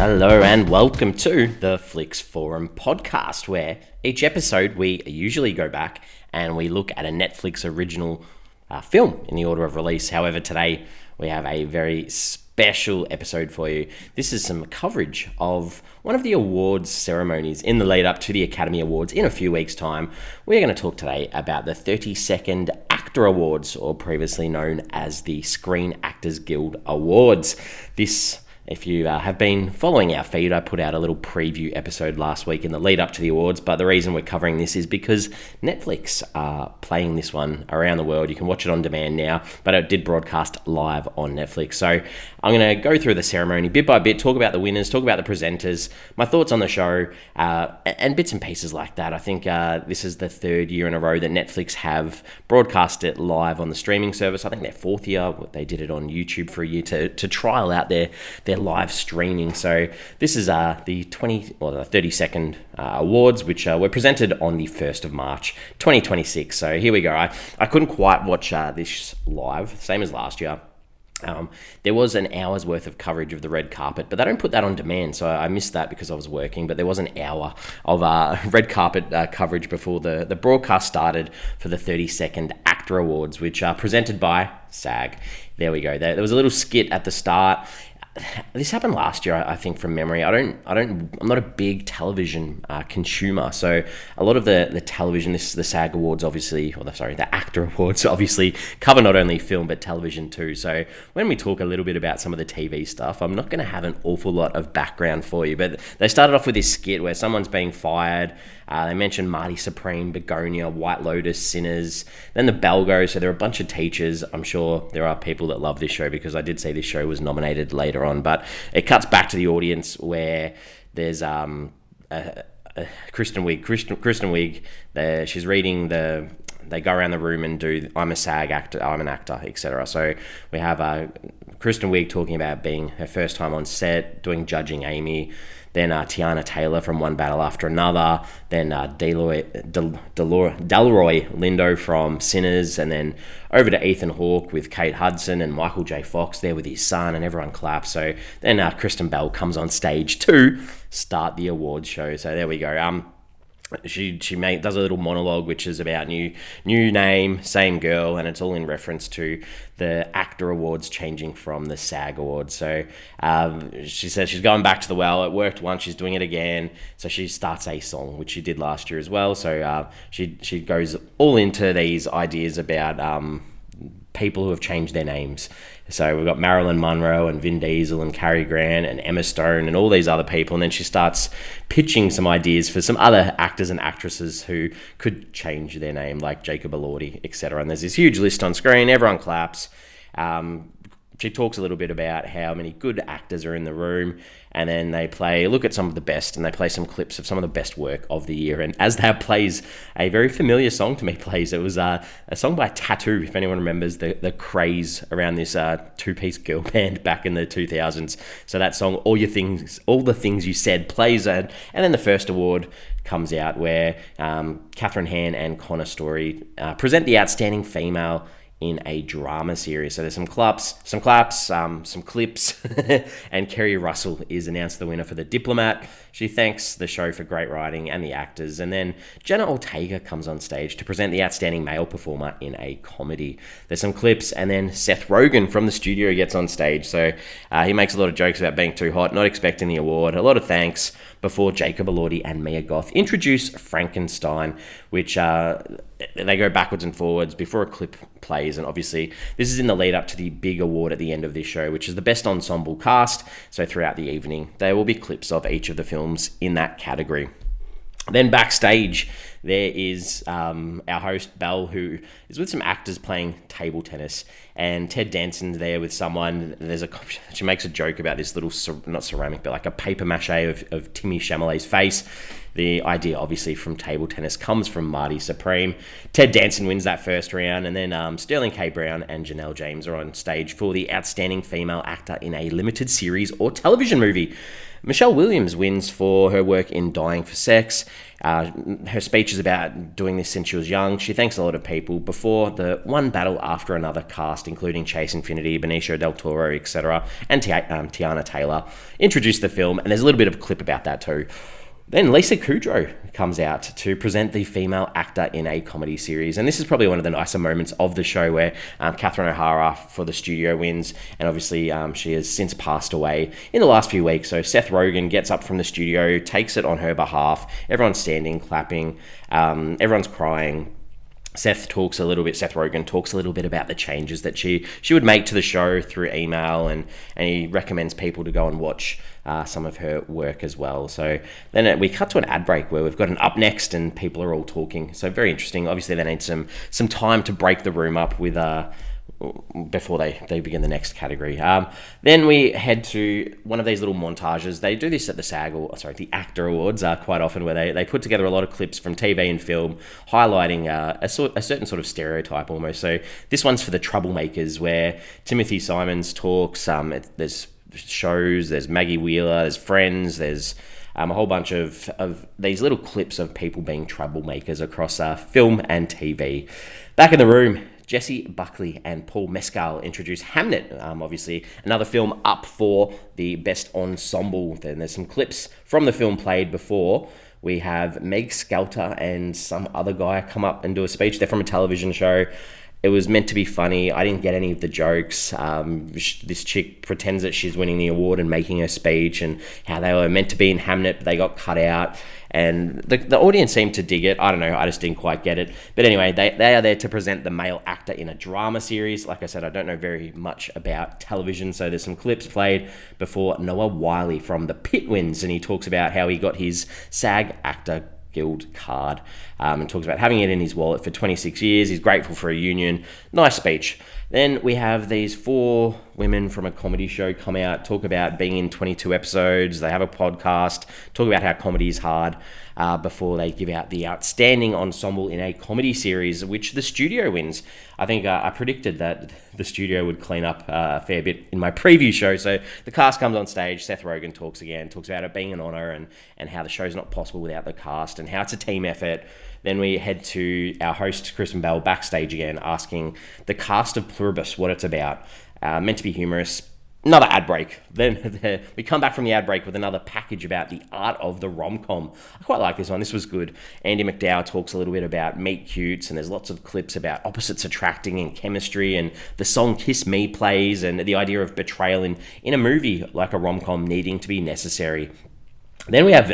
Hello and welcome to the Flix Forum podcast, where each episode we usually go back and we look at a Netflix original film in the order of release. However, today we have a very special episode for you. This is some coverage of one of the awards ceremonies in the lead up to the Academy Awards in a few weeks' time. We're going to talk today about the 32nd Actor Awards, or previously known as the Screen Actors Guild Awards. If you have been following our feed, I put out a little preview episode last week in the lead up to the awards, but the reason we're covering this is because Netflix are playing this one around the world. You can watch it on demand now, but it did broadcast live on Netflix. So I'm going to go through the ceremony bit by bit, talk about the winners, talk about the presenters, my thoughts on the show, and bits and pieces like that. I think this is the third year in a row that Netflix have broadcast it live on the streaming service. I think their fourth year, they did it on YouTube for a year to trial out their live streaming. So this is the 32nd awards, which were presented on the 1st of March 2026. So here we go. I couldn't quite watch this live, same as last year. There was an hour's worth of coverage of the red carpet, but they don't put that on demand, so I missed that because I was working. But there was an hour of red carpet coverage before the broadcast started for the 32nd Actor Awards, which are presented by SAG. There we go. There was a little skit at the start. This happened last year, I think, from memory. I'm not a big television consumer, so a lot of the television, the SAG Awards, obviously, the Actor Awards, obviously cover not only film but television too. So when we talk a little bit about some of the TV stuff, I'm not going to have an awful lot of background for you. But they started off with this skit where someone's being fired. They mentioned Marty Supreme, Begonia, White Lotus, Sinners. Then the bell goes, so there are a bunch of teachers. I'm sure there are people that love this show because I did say this show was nominated later on. But it cuts back to the audience where there's Kristen Wiig. She's reading they go around the room and do I'm a SAG actor, I'm an actor, etc. So we have Kristen Wiig talking about being her first time on set, doing Judging Amy. Then Tiana Taylor from One Battle After Another. Then Delroy Lindo from Sinners. And then over to Ethan Hawke with Kate Hudson and Michael J. Fox there with his son, and everyone claps. So then Kristen Bell comes on stage to start the awards show. So there we go. She does a little monologue which is about new name, same girl, and it's all in reference to the Actor Awards changing from the SAG Awards. So she says she's going back to the well. It worked once, she's doing it again. So she starts a song, which she did last year as well. So she goes all into these ideas about people who have changed their names. So we've got Marilyn Monroe and Vin Diesel and Cary Grant and Emma Stone and all these other people. And then she starts pitching some ideas for some other actors and actresses who could change their name, like Jacob Elordi, etc. And there's this huge list on screen. Everyone claps. She talks a little bit about how many good actors are in the room, and then they look at some of the best, and they play some clips of some of the best work of the year. And as that plays, a very familiar song to me plays. It was a song by Tattoo, if anyone remembers the craze around this two-piece girl band back in the 2000s. So that song, All the Things You Said, plays, and then the first award comes out where Catherine Hahn and Connor Story present the Outstanding Female in a Drama Series. So there's some claps, some clips, and Kerry Russell is announced the winner for The Diplomat. She thanks the show for great writing and the actors. And then Jenna Ortega comes on stage to present the Outstanding Male Performer in a Comedy. There's some clips, and then Seth Rogen from the studio gets on stage. So he makes a lot of jokes about being too hot, not expecting the award, a lot of thanks, before Jacob Elordi and Mia Goth introduce Frankenstein, which they go backwards and forwards before a clip plays. And obviously this is in the lead up to the big award at the end of this show, which is the Best Ensemble Cast. So throughout the evening there will be clips of each of the films in that category. Then backstage, there is our host, Belle, who is with some actors playing table tennis, and Ted Danson's there with someone. She makes a joke about this little, not ceramic, but like a paper mache of Timmy Chalamet's face. The idea, obviously, from table tennis comes from Marty Supreme. Ted Danson wins that first round, and then Sterling K. Brown and Janelle James are on stage for the Outstanding Female Actor in a Limited Series or Television Movie. Michelle Williams wins for her work in Dying for Sex. Her speech is about doing this since she was young. She thanks a lot of people before the One Battle After Another cast, including Chase Infinity, Benicio del Toro, etc., and Tiana Taylor, introduced the film, and there's a little bit of a clip about that too. Then Lisa Kudrow comes out to present the female actor in a comedy series. And this is probably one of the nicer moments of the show where Catherine O'Hara for the studio wins. And obviously she has since passed away in the last few weeks. So Seth Rogen gets up from the studio, takes it on her behalf. Everyone's standing, clapping. Everyone's crying. Seth Rogen talks a little bit about the changes that she would make to the show through email, and he recommends people to go and watch some of her work as well. So then we cut to an ad break where we've got an up next and people are all talking. So very interesting. Obviously they need some time to break the room up with before they begin the next category. Then we head to one of these little montages. They do this at the Actor Awards quite often, where they put together a lot of clips from TV and film, highlighting a certain sort of stereotype almost. So this one's for the Troublemakers, where Timothy Simons talks. There's shows, there's Maggie Wheeler, there's Friends, there's a whole bunch of these little clips of people being troublemakers across film and TV. Back in the room, Jesse Buckley and Paul Mescal introduce Hamnet, obviously another film up for the Best Ensemble. Then there's some clips from the film played before. We have Meg Skelter and some other guy come up and do a speech. They're from a television show. It was meant to be funny. I didn't get any of the jokes. This chick pretends that she's winning the award and making her speech, and how they were meant to be in Hamnet, but they got cut out. And the audience seemed to dig it. I don't know. I just didn't quite get it. But anyway, they are there to present the male actor in a drama series. Like I said, I don't know very much about television, so there's some clips played before Noah Wiley from The Pit wins, and he talks about how he got his SAG Actor Guild card, and talks about having it in his wallet for 26 years. He's grateful for a union. Nice speech. Then we have these 4 women from a comedy show come out, talk about being in 22 episodes. They have a podcast, talk about how comedy is hard, before they give out the Outstanding Ensemble in a Comedy Series, which the studio wins. I think I predicted that the studio would clean up a fair bit in my preview show. So the cast comes on stage, Seth Rogen talks about it being an honour, and how the show's not possible without the cast, and how it's a team effort. Then we head to our host, Kristen Bell, backstage again, asking the cast of Pluribus what it's about. Meant to be humorous. Another ad break. Then we come back from the ad break with another package about the art of the rom-com. I quite like this one. This was good. Andy McDowell talks a little bit about meet cutes, and there's lots of clips about opposites attracting and chemistry, and the song Kiss Me plays, and the idea of betrayal in a movie like a rom-com needing to be necessary. Then we have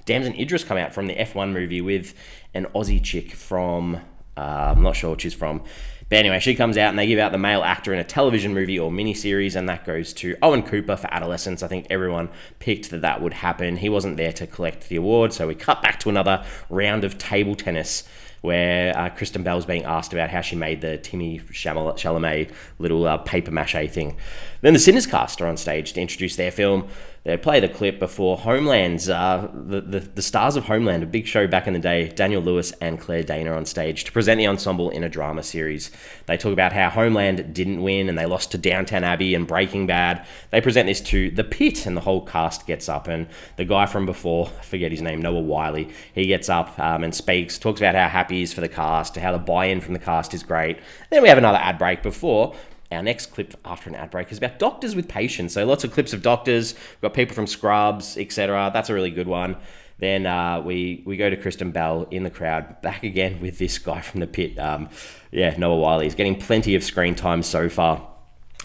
Damson Idris come out from the F1 movie with an Aussie chick from, I'm not sure what she's from. But anyway, she comes out and they give out the male actor in a television movie or miniseries, and that goes to Owen Cooper for Adolescence. I think everyone picked that would happen. He wasn't there to collect the award, so we cut back to another round of table tennis where Kristen Bell's being asked about how she made the Timmy Chalamet little paper mache thing. Then the Sinners cast are on stage to introduce their film. They play the clip before Homeland's, the stars of Homeland, a big show back in the day, Daniel Lewis and Claire Dana on stage to present the ensemble in a drama series. They talk about how Homeland didn't win and they lost to Downton Abbey and Breaking Bad. They present this to The Pit, and the whole cast gets up, and the guy from before, I forget his name, Noah Wiley, he gets up and speaks, talks about how happy he is for the cast, how the buy-in from the cast is great. Then we have another ad break before our next clip after an ad break is about doctors with patients. So lots of clips of doctors. We've got people from Scrubs, etc. That's a really good one. Then we go to Kristen Bell in the crowd, back again with this guy from The Pit. Noah Wiley. He's getting plenty of screen time so far.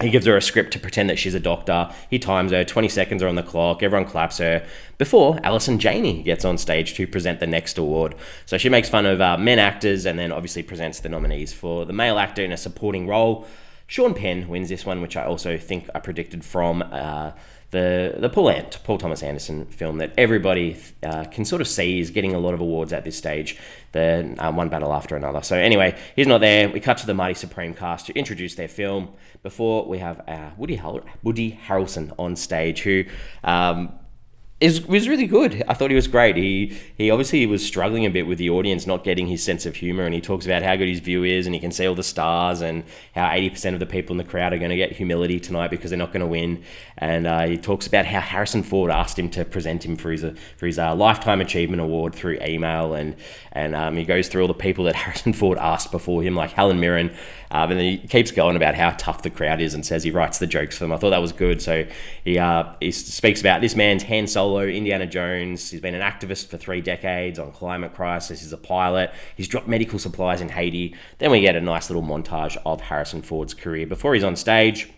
He gives her a script to pretend that she's a doctor. He times her, 20 seconds are on the clock, everyone claps her, before Alison Janey gets on stage to present the next award. So she makes fun of men actors, and then obviously presents the nominees for the male actor in a supporting role. Sean Penn wins this one, which I also think I predicted from the Paul Thomas Anderson film that everybody can sort of see is getting a lot of awards at this stage, the One Battle After Another. So anyway, he's not there. We cut to the Marty Supreme cast to introduce their film before we have Woody Harrelson on stage, who It was really good. I thought he was great. He obviously was struggling a bit with the audience not getting his sense of humor, and he talks about how good his view is, and he can see all the stars, and how 80% of the people in the crowd are going to get humility tonight because they're not going to win. And he talks about how Harrison Ford asked him to present him for his Lifetime Achievement Award through email, and he goes through all the people that Harrison Ford asked before him, like Helen Mirren. And then he keeps going about how tough the crowd is and says he writes the jokes for them. I thought that was good. So he speaks about this man's Han Solo, Indiana Jones. He's been an activist for 3 decades on climate crisis. He's a pilot. He's dropped medical supplies in Haiti. Then we get a nice little montage of Harrison Ford's career. Before he's on stage,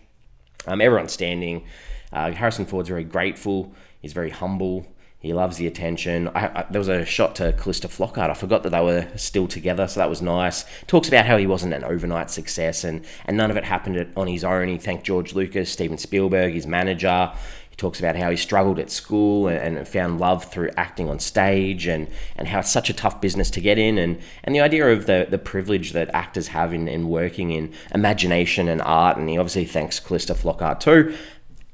everyone's standing. Harrison Ford's very grateful. He's very humble. He loves the attention. There was a shot to Calista Flockhart. I forgot that they were still together, so that was nice. Talks about how he wasn't an overnight success, and none of it happened on his own. He thanked George Lucas, Steven Spielberg, his manager. He talks about how he struggled at school and found love through acting on stage, and how it's such a tough business to get in, and the idea of the privilege that actors have in working in imagination and art. And he obviously thanks Calista Flockhart too.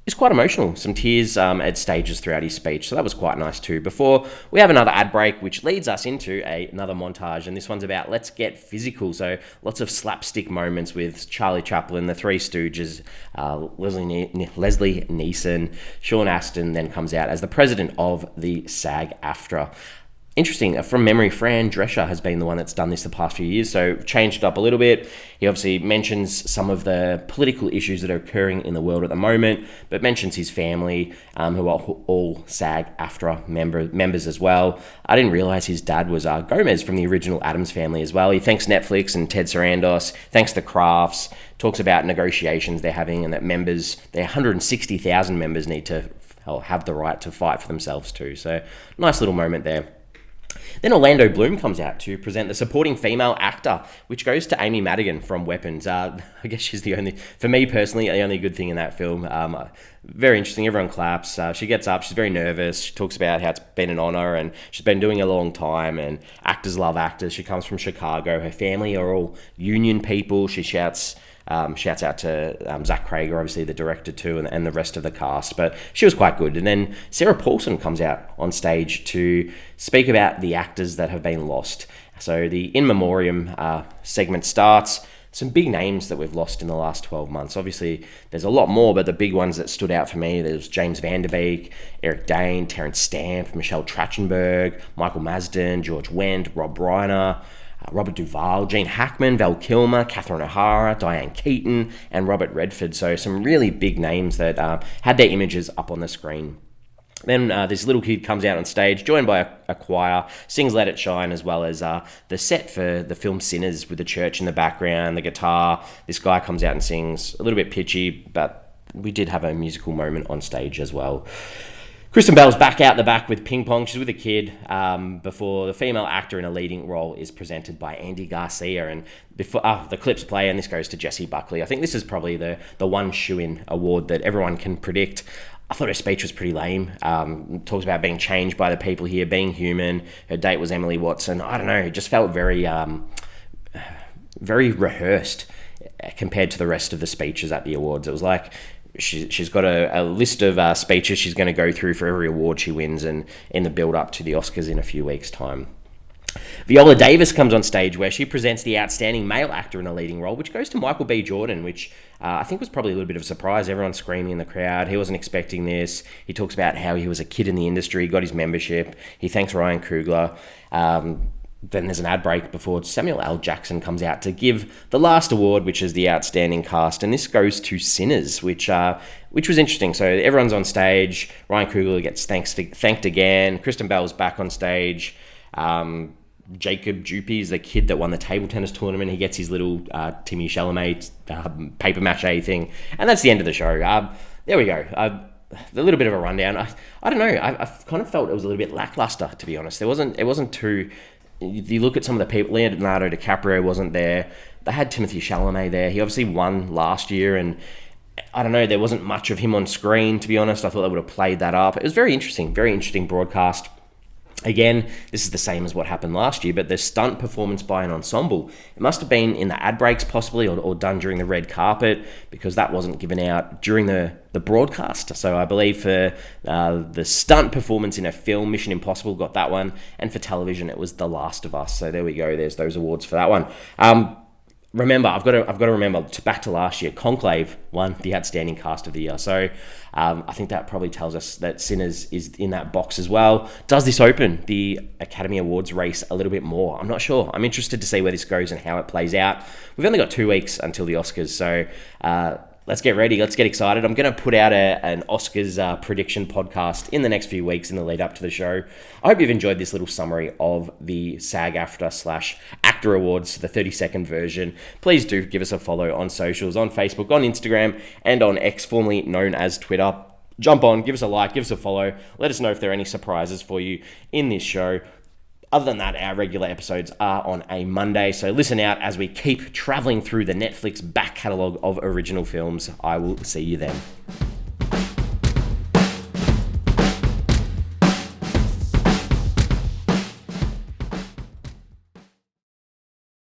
It's quite emotional. Some tears at stages throughout his speech, so that was quite nice too. Before we have another ad break, which leads us into another montage, and this one's about Let's Get Physical. So lots of slapstick moments with Charlie Chaplin, the Three Stooges, Leslie Neeson, Sean Astin then comes out as the president of the SAG-AFTRA. Interesting, from memory, Fran Drescher has been the one that's done this the past few years, so changed it up a little bit. He obviously mentions some of the political issues that are occurring in the world at the moment, but mentions his family, who are all SAG-AFTRA members as well. I didn't realise his dad was Gomez from the original Addams Family as well. He thanks Netflix and Ted Sarandos, thanks the Crafts, talks about negotiations they're having, and that their 160,000 members need to have the right to fight for themselves too. So nice little moment there. Then Orlando Bloom comes out to present the supporting female actor, which goes to Amy Madigan from Weapons. I guess she's for me personally, the only good thing in that film. Very interesting. Everyone claps. She gets up. She's very nervous. She talks about how it's been an honor and she's been doing it a long time, and actors love actors. She comes from Chicago. Her family are all union people. She shouts out to Zach Crager, obviously the director too, and the rest of the cast. But she was quite good. And then Sarah Paulson comes out on stage to speak about the actors that have been lost. So the In Memoriam segment starts. Some big names that we've lost in the last 12 months. Obviously, there's a lot more, but the big ones that stood out for me, there's James Van Der Beek, Eric Dane, Terence Stamp, Michelle Trachtenberg, Michael Masden, George Wendt, Rob Reiner, Robert Duvall, Gene Hackman, Val Kilmer, Catherine O'Hara, Diane Keaton, and Robert Redford. So some really big names that had their images up on the screen. Then this little kid comes out on stage, joined by a choir, sings Let It Shine, as well as the set for the film Sinners with the church in the background, the guitar. This guy comes out and sings, a little bit pitchy, but we did have a musical moment on stage as well. Kristen Bell's back out the back with ping pong. She's with a kid before the female actor in a leading role is presented by Andy Garcia. And before the clips play, and this goes to Jessie Buckley. I think this is probably the one shoe-in award that everyone can predict. I thought her speech was pretty lame. Talks about being changed by the people here, being human. Her date was Emily Watson. I don't know. It just felt very rehearsed compared to the rest of the speeches at the awards. It was like she's got a list of speeches she's going to go through for every award she wins, and in the build-up to the Oscars in a few weeks' time. Viola Davis comes on stage where she presents the outstanding male actor in a leading role, which goes to Michael B. Jordan, which I think was probably a little bit of a surprise. Everyone's screaming in the crowd. He wasn't expecting this. He talks about how he was a kid in the industry, got his membership. He thanks Ryan Coogler. Then there's an ad break before Samuel L. Jackson comes out to give the last award, which is the outstanding cast, and this goes to Sinners, which was interesting. So everyone's on stage. Ryan Coogler gets thanked again. Kristen Bell's back on stage. Jacob Dupe is the kid that won the table tennis tournament. He gets his little Timmy Chalamet paper mache thing, and that's the end of the show. There we go. A little bit of a rundown. I don't know. I kind of felt it was a little bit lackluster, to be honest. It wasn't too. You look at some of the people. Leonardo DiCaprio wasn't there. They had Timothy Chalamet there. He obviously won last year, and I don't know. There wasn't much of him on screen, to be honest. I thought they would have played that up. It was very interesting broadcast. Again, this is the same as what happened last year, but the stunt performance by an ensemble, it must have been in the ad breaks possibly, or done during the red carpet, because that wasn't given out during the broadcast. So I believe for the stunt performance in a film, Mission Impossible got that one, and for television it was The Last of Us. So there we go, there's those awards for that one. Remember, I've got to remember, back to last year, Conclave won the Outstanding Cast of the Year. So I think that probably tells us that Sinners is in that box as well. Does this open the Academy Awards race a little bit more? I'm not sure. I'm interested to see where this goes and how it plays out. We've only got 2 weeks until the Oscars, so let's get ready. Let's get excited. I'm going to put out an Oscars prediction podcast in the next few weeks in the lead up to the show. I hope you've enjoyed this little summary of the SAG-AFTRA/Actor Awards, the 30-second version. Please do give us a follow on socials, on Facebook, on Instagram, and on X, formerly known as Twitter. Jump on, give us a like, give us a follow. Let us know if there are any surprises for you in this show. Other than that, our regular episodes are on a Monday, so listen out as we keep traveling through the Netflix back catalogue of original films. I will see you then.